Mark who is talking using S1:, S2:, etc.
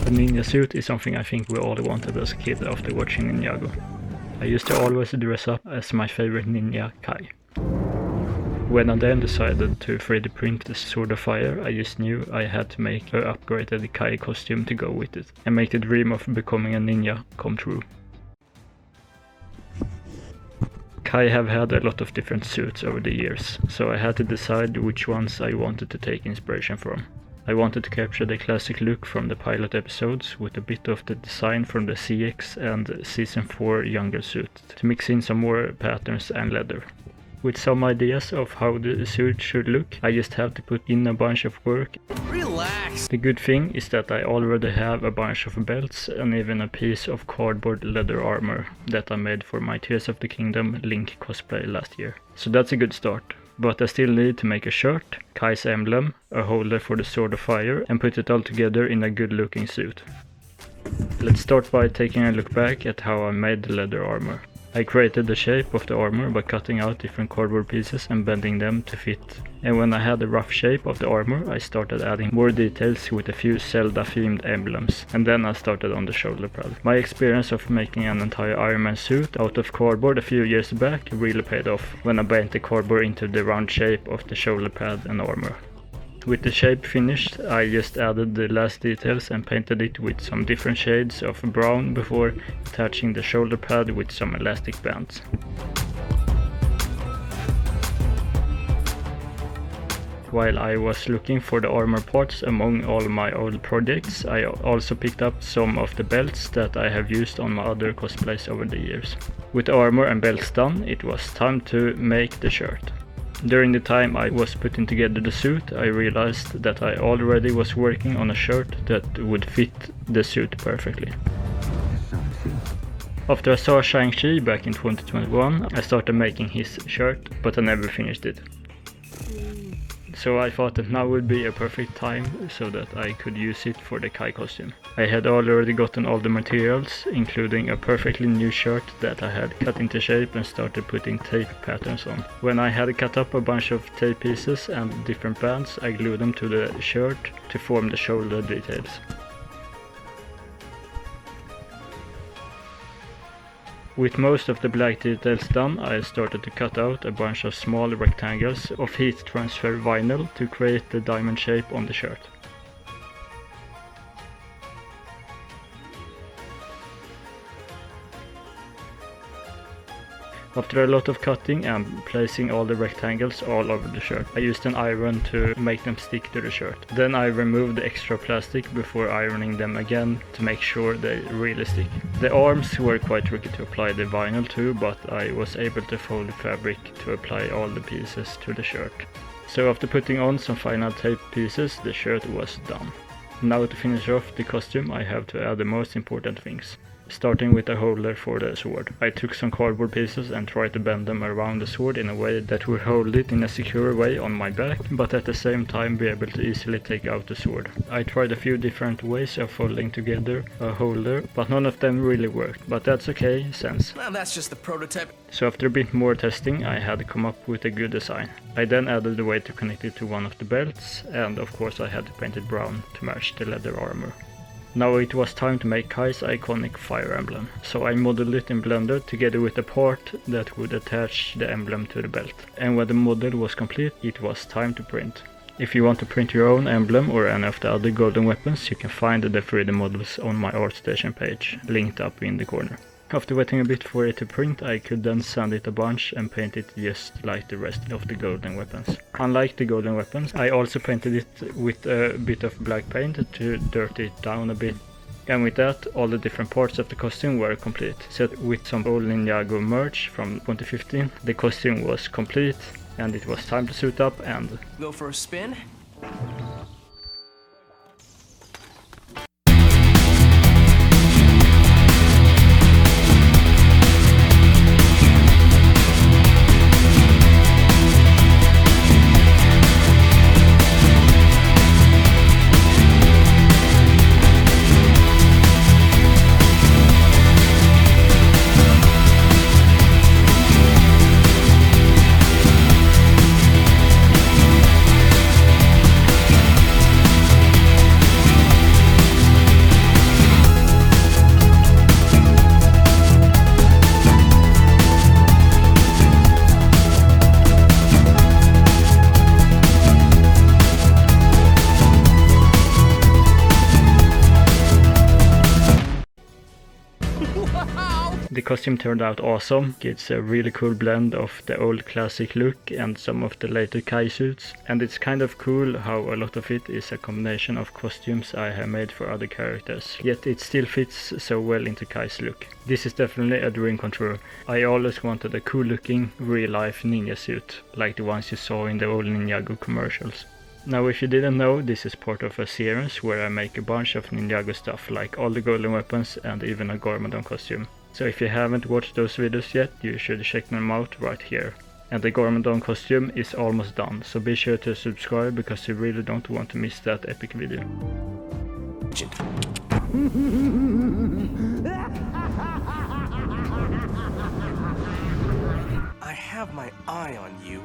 S1: A ninja suit is something I think we all wanted as a kid after watching Ninjago. I used to always dress up as my favorite ninja, Kai. When I then decided to 3D print the Sword of Fire, I just knew I had to make an upgraded Kai costume to go with it, and make the dream of becoming a ninja come true. Kai have had a lot of different suits over the years, so I had to decide which ones I wanted to take inspiration from. I wanted to capture the classic look from the pilot episodes with a bit of the design from the CX and Season 4 younger suit, to mix in some more patterns and leather. With some ideas of how the suit should look, I just have to put in a bunch of work.
S2: Relax!
S1: The good thing is that I already have a bunch of belts and even a piece of cardboard leather armor that I made for my Tears of the Kingdom Link cosplay last year. So that's a good start. But I still need to make a shirt, Kai's emblem, a holder for the Sword of Fire, and put it all together in a good looking suit. Let's start by taking a look back at how I made the leather armor. I created the shape of the armor by cutting out different cardboard pieces and bending them to fit. And when I had a rough shape of the armor, I started adding more details with a few Zelda themed emblems. And then I started on the shoulder pad. My experience of making an entire Iron Man suit out of cardboard a few years back really paid off when I bent the cardboard into the round shape of the shoulder pad and armor. With the shape finished, I just added the last details and painted it with some different shades of brown before attaching the shoulder pad with some elastic bands. While I was looking for the armor parts among all my old projects, I also picked up some of the belts that I have used on my other cosplays over the years. With the armor and belts done, it was time to make the shirt. During the time I was putting together the suit, I realized that I already was working on a shirt that would fit the suit perfectly. After I saw Shang-Chi back in 2021, I started making his shirt, but I never finished it. So I thought that now would be a perfect time so that I could use it for the Kai costume. I had already gotten all the materials, including a perfectly new shirt that I had cut into shape and started putting tape patterns on. When I had cut up a bunch of tape pieces and different bands, I glued them to the shirt to form the shoulder details. With most of the black details done, I started to cut out a bunch of small rectangles of heat transfer vinyl to create the diamond shape on the shirt. After a lot of cutting and placing all the rectangles all over the shirt, I used an iron to make them stick to the shirt. Then I removed the extra plastic before ironing them again to make sure they really stick. The arms were quite tricky to apply the vinyl to, but I was able to fold the fabric to apply all the pieces to the shirt. So after putting on some final tape pieces, the shirt was done. Now to finish off the costume, I have to add the most important things. Starting with a holder for the sword. I took some cardboard pieces and tried to bend them around the sword in a way that would hold it in a secure way on my back, but at the same time be able to easily take out the sword. I tried a few different ways of folding together a holder, but none of them really worked, but that's okay, since.
S2: Well, that's just the prototype.
S1: So after a bit more testing, I had to come up with a good design. I then added a way to connect it to one of the belts, and of course I had to paint it brown to match the leather armor. Now it was time to make Kai's iconic fire emblem, so I modeled it in Blender together with a part that would attach the emblem to the belt. And when the model was complete, it was time to print. If you want to print your own emblem or any of the other golden weapons, you can find the 3D models on my ArtStation page, linked up in the corner. After waiting a bit for it to print, I could then sand it a bunch and paint it just like the rest of the golden weapons. Unlike the golden weapons, I also painted it with a bit of black paint to dirty it down a bit. And with that, all the different parts of the costume were complete. So with some old Ninjago merch from 2015, the costume was complete and it was time to suit up and
S2: go for a spin.
S1: The costume turned out awesome. It's a really cool blend of the old classic look and some of the later Kai suits. And it's kind of cool how a lot of it is a combination of costumes I have made for other characters. Yet it still fits so well into Kai's look. This is definitely a dream come true. I always wanted a cool looking real life ninja suit, like the ones you saw in the old Ninjago commercials. Now if you didn't know, this is part of a series where I make a bunch of Ninjago stuff, like all the golden weapons and even a Garmadon costume. So if you haven't watched those videos yet, you should check them out right here. And the Garmadon costume is almost done, so be sure to subscribe because you really don't want to miss that epic video.
S2: I have my eye on you.